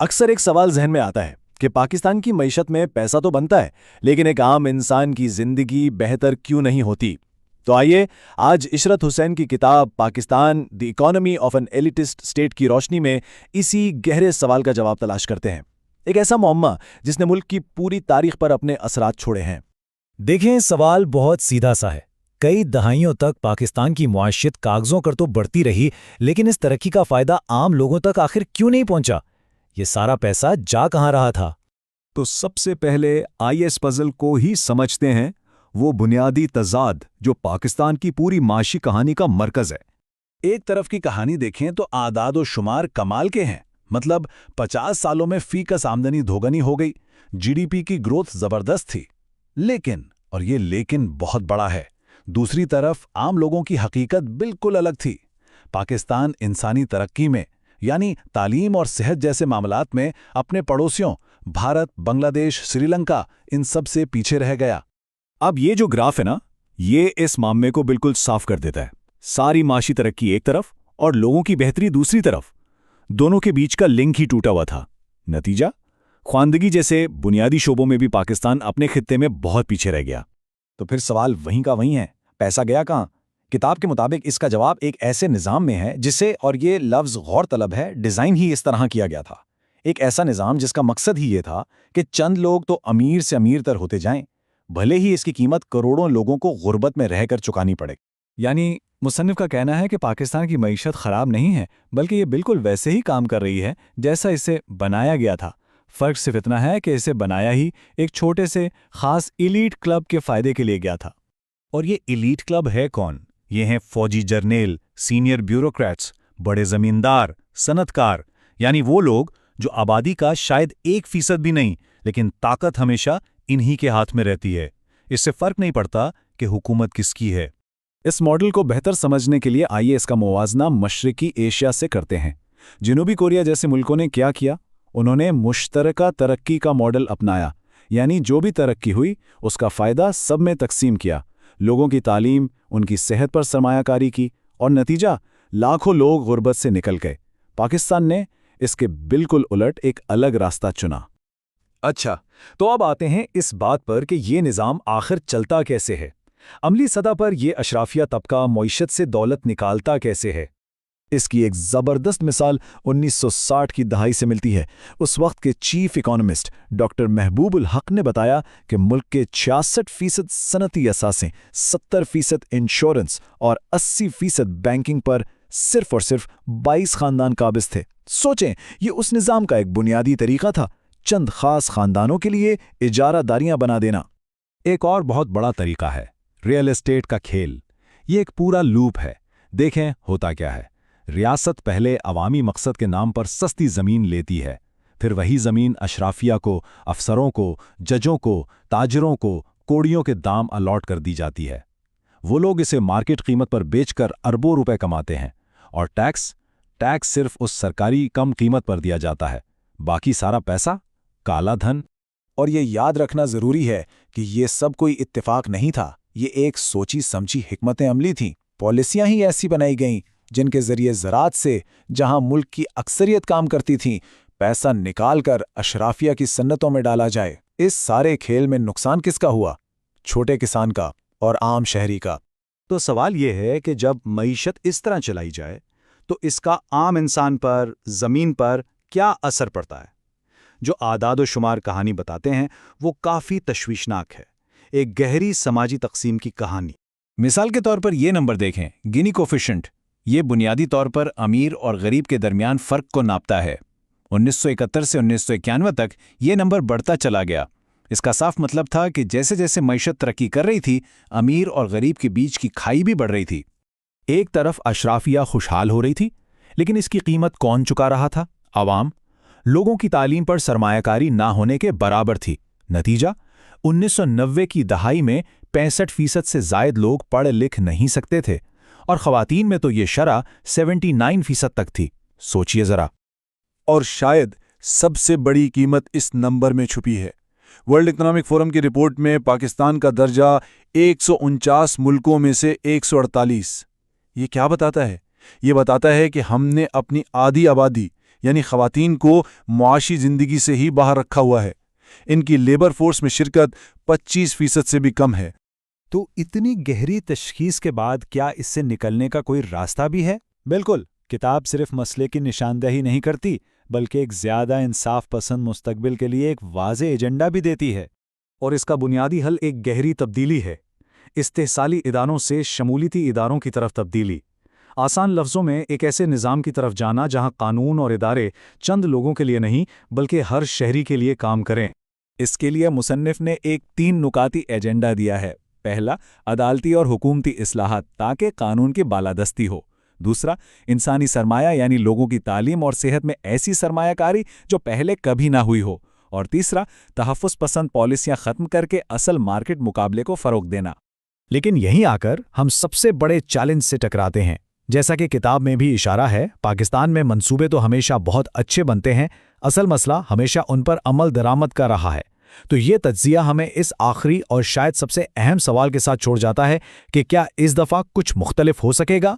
اکثر ایک سوال ذہن میں آتا ہے کہ پاکستان کی معیشت میں پیسہ تو بنتا ہے لیکن ایک عام انسان کی زندگی بہتر کیوں نہیں ہوتی؟ تو آئیے آج عشرت حسین کی کتاب Pakistan the economy of an elitist state کی روشنی میں اسی گہرے سوال کا جواب تلاش کرتے ہیں، ایک ایسا معمہ جس نے ملک کی پوری تاریخ پر اپنے اثرات چھوڑے ہیں۔ دیکھیں، سوال بہت سیدھا سا ہے۔ کئی دہائیوں تک پاکستان کی معیشت کاغذوں پر تو بڑھتی رہی، لیکن اس ترقی کا فائدہ عام لوگوں تک آخر کیوں نہیں پہنچا؟ یہ سارا پیسہ جا کہاں رہا تھا؟ تو سب سے پہلے آئیے اس پزل کو ہی سمجھتے ہیں، وہ بنیادی تضاد جو پاکستان کی پوری معاشی کہانی کا مرکز ہے۔ ایک طرف کی کہانی دیکھیں تو اعداد و شمار کمال کے ہیں، مطلب 50 سالوں میں فی کس آمدنی دوگنی ہو گئی، جی ڈی پی کی گروتھ زبردست تھی۔ لیکن، اور یہ لیکن بہت بڑا ہے، دوسری طرف عام لوگوں کی حقیقت بالکل الگ تھی۔ پاکستان انسانی ترقی میں، یعنی تعلیم اور صحت جیسے معاملات میں اپنے پڑوسیوں بھارت، بنگلہ دیش، سری لنکا ان سب سے پیچھے رہ گیا۔ اب یہ جو گراف ہے نا، یہ اس معاملے کو بالکل صاف کر دیتا ہے۔ ساری معاشی ترقی ایک طرف اور لوگوں کی بہتری دوسری طرف، دونوں کے بیچ کا لنک ہی ٹوٹا ہوا تھا۔ نتیجہ، خواندگی جیسے بنیادی شعبوں میں بھی پاکستان اپنے خطے میں بہت پیچھے رہ گیا۔ تو پھر سوال وہیں کا وہیں ہے، پیسہ گیا کہاں؟ کتاب کے مطابق اس کا جواب ایک ایسے نظام میں ہے جسے، اور یہ لفظ غور طلب ہے، ڈیزائن ہی اس طرح کیا گیا تھا۔ ایک ایسا نظام جس کا مقصد ہی یہ تھا کہ چند لوگ تو امیر سے امیر تر ہوتے جائیں، بھلے ہی اس کی قیمت کروڑوں لوگوں کو غربت میں رہ کر چکانی پڑے۔ یعنی مصنف کا کہنا ہے کہ پاکستان کی معیشت خراب نہیں ہے، بلکہ یہ بالکل ویسے ہی کام کر رہی ہے جیسا اسے بنایا گیا تھا۔ فرق صرف اتنا ہے کہ اسے بنایا ہی ایک چھوٹے سے خاص ایلیٹ کلب کے فائدے کے لیے گیا تھا۔ اور یہ ایلیٹ کلب ہے کون؟ یہ ہیں فوجی جرنیل، سینئر بیوروکریٹس، بڑے زمیندار، صنعت کار، یعنی وہ لوگ جو آبادی کا شاید 1% بھی نہیں، لیکن طاقت ہمیشہ انہی کے ہاتھ میں رہتی ہے۔ اس سے فرق نہیں پڑتا کہ حکومت کس کی ہے۔ اس ماڈل کو بہتر سمجھنے کے لیے آئیے اس کا موازنہ مشرقی ایشیا سے کرتے ہیں۔ جنوبی کوریا جیسے ملکوں نے کیا کیا؟ انہوں نے مشترکہ ترقی کا ماڈل اپنایا، یعنی جو بھی ترقی ہوئی اس کا فائدہ سب میں تقسیم کیا، لوگوں کی تعلیم، ان کی صحت پر سرمایہ کاری کی، اور نتیجہ لاکھوں لوگ غربت سے نکل گئے۔ پاکستان نے اس کے بالکل الٹ ایک الگ راستہ چنا۔ اچھا، تو اب آتے ہیں اس بات پر کہ یہ نظام آخر چلتا کیسے ہے۔ عملی سطح پر یہ اشرافیہ طبقہ معیشت سے دولت نکالتا کیسے ہے؟ اس کی ایک زبردست مثال 1960 کی دہائی سے ملتی ہے۔ اس وقت کے چیف اکانومسٹ ڈاکٹر محبوب الحق نے بتایا کہ ملک کے 66% صنعتی اثاثے، 70% انشورنس اور 80% بینکنگ پر صرف اور صرف 22 خاندان قابض تھے۔ سوچیں، یہ اس نظام کا ایک بنیادی طریقہ تھا، چند خاص خاندانوں کے لیے اجارہ داریاں بنا دینا۔ ایک اور بہت بڑا طریقہ ہے ریئل اسٹیٹ کا کھیل۔ یہ ایک پورا لوپ ہے۔ دیکھیں ہوتا کیا ہے۔ ریاست پہلے عوامی مقصد کے نام پر سستی زمین لیتی ہے، پھر وہی زمین اشرافیہ کو، افسروں کو، ججوں کو، تاجروں کو کوڑیوں کے دام الاٹ کر دی جاتی ہے۔ وہ لوگ اسے مارکیٹ قیمت پر بیچ کر اربوں روپے کماتے ہیں، اور ٹیکس صرف اس سرکاری کم قیمت پر دیا جاتا ہے، باقی سارا پیسہ کالا دھن۔ اور یہ یاد رکھنا ضروری ہے کہ یہ سب کوئی اتفاق نہیں تھا، یہ ایک سوچی سمجھی حکمت عملی تھیں۔ پالیسیاں ہی ایسی بنائی گئیں جن کے ذریعے زراعت سے، جہاں ملک کی اکثریت کام کرتی تھی، پیسہ نکال کر اشرافیہ کی صنعتوں میں ڈالا جائے۔ اس سارے کھیل میں نقصان کس کا ہوا؟ چھوٹے کسان کا اور عام شہری کا۔ تو سوال یہ ہے کہ جب معیشت اس طرح چلائی جائے تو اس کا عام انسان پر، زمین پر کیا اثر پڑتا ہے؟ جو اعداد و شمار کہانی بتاتے ہیں وہ کافی تشویشناک ہے، ایک گہری سماجی تقسیم کی کہانی۔ مثال کے طور پر یہ نمبر دیکھیں، گینی کوفیشنٹ۔ یہ بنیادی طور پر امیر اور غریب کے درمیان فرق کو ناپتا ہے۔ 1971 سے 1991 تک یہ نمبر بڑھتا چلا گیا۔ اس کا صاف مطلب تھا کہ جیسے جیسے معیشت ترقی کر رہی تھی، امیر اور غریب کے بیچ کی کھائی بھی بڑھ رہی تھی۔ ایک طرف اشرافیہ خوشحال ہو رہی تھی، لیکن اس کی قیمت کون چکا رہا تھا؟ عوام۔ لوگوں کی تعلیم پر سرمایہ کاری نہ ہونے کے برابر تھی۔ نتیجہ، 1990 کی دہائی میں 65% سے زائد لوگ پڑھ لکھ نہیں سکتے تھے، اور خواتین میں تو یہ شرح 79% تک تھی۔ سوچئے ذرا۔ اور شاید سب سے بڑی قیمت اس نمبر میں چھپی ہے۔ ورلڈ اکنامک فورم کی رپورٹ میں پاکستان کا درجہ 149 ملکوں میں سے 148۔ یہ کیا بتاتا ہے؟ یہ بتاتا ہے کہ ہم نے اپنی آدھی آبادی، یعنی خواتین کو معاشی زندگی سے ہی باہر رکھا ہوا ہے۔ ان کی لیبر فورس میں شرکت 25% سے بھی کم ہے۔ تو اتنی گہری تشخیص کے بعد کیا اس سے نکلنے کا کوئی راستہ بھی ہے؟ بالکل، کتاب صرف مسئلے کی نشاندہی نہیں کرتی، بلکہ ایک زیادہ انصاف پسند مستقبل کے لیے ایک واضح ایجنڈا بھی دیتی ہے۔ اور اس کا بنیادی حل ایک گہری تبدیلی ہے، استحصالی اداروں سے شمولیتی اداروں کی طرف تبدیلی۔ آسان لفظوں میں ایک ایسے نظام کی طرف جانا جہاں قانون اور ادارے چند لوگوں کے لیے نہیں بلکہ ہر شہری کے لیے کام کریں۔ اس کے لیے مصنف نے ایک 3 نکاتی ایجنڈا دیا ہے۔ پہلا، عدالتی اور حکومتی اصلاحات تاکہ قانون کی بالادستی ہو۔ دوسرا، انسانی سرمایہ یعنی لوگوں کی تعلیم اور صحت میں ایسی سرمایہ کاری جو پہلے کبھی نہ ہوئی ہو۔ اور تیسرا، تحفظ پسند پالیسیاں ختم کر کے اصل مارکیٹ مقابلے کو فروغ دینا۔ لیکن یہیں آ کر ہم سب سے بڑے چیلنج سے ٹکراتے ہیں۔ جیسا کہ کتاب میں بھی اشارہ ہے، پاکستان میں منصوبے تو ہمیشہ بہت اچھے بنتے ہیں، اصل مسئلہ ہمیشہ ان پر عمل درآمد کا رہا ہے۔ تو یہ تجزیہ ہمیں اس آخری اور شاید سب سے اہم سوال کے ساتھ چھوڑ جاتا ہے کہ کیا اس دفعہ کچھ مختلف ہو سکے گا؟